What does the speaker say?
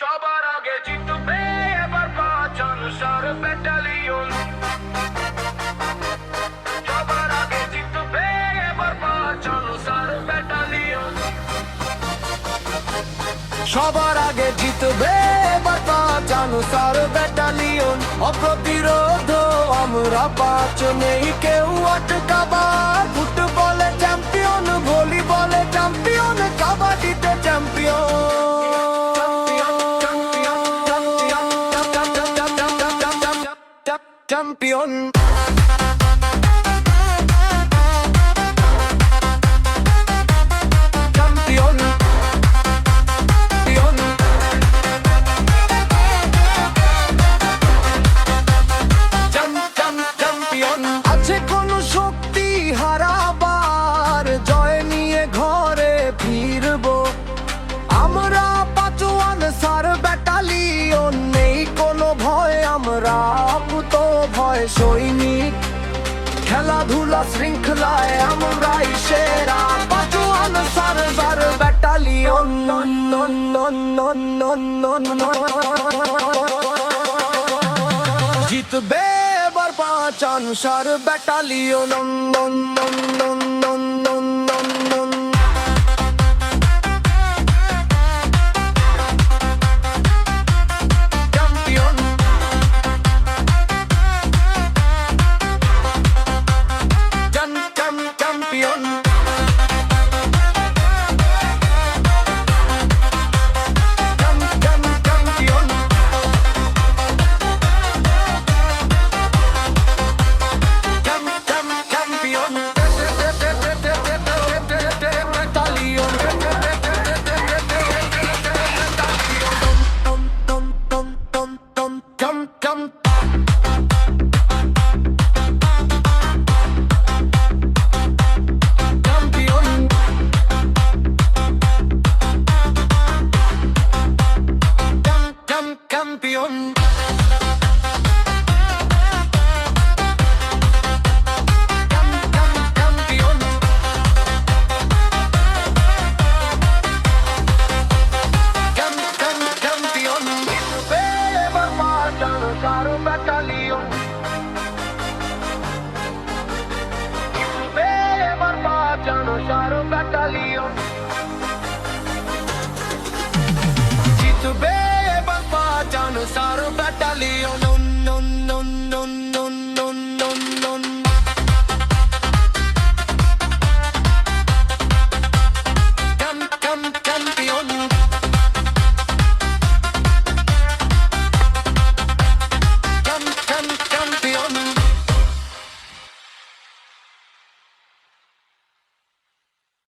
সবার আগে জিতবে এবার পাঁচ আনসার ব্যাটালিয়ন। সবার আগে জিতবে এবার পাঁচ আনসার ব্যাটালিয়ন। সবার আগে জিতবে এবার পাঁচ আনসার ব্যাটালিয়ন। অপ্রতিরোধ আমরা পাঁচ, নেই কেউ আটকাবার। ফুটবলে চ্যাম্পিয়ন, ভলিবলে চ্যাম্পিয়ন, কাবাডিতে চ্যাম্পিয়ন। চ্যাম্পিয়ন আছে কোন শক্তি হারাবার, জয় নিয়ে ঘরে ফিরবো আমরা পাঁচওয়ান সার ব্যাটালিয়ন। নেই কোনো ভয়, আমরা আকুত ভয় সৈনিক। খেলাধুলা শৃঙ্খলায় আমরাই সেরা, পাঁচওয়ান সার ব্যাটালিয়ন। জিতবে এবার পাঁচ আনসার ব্যাটালিয়ন।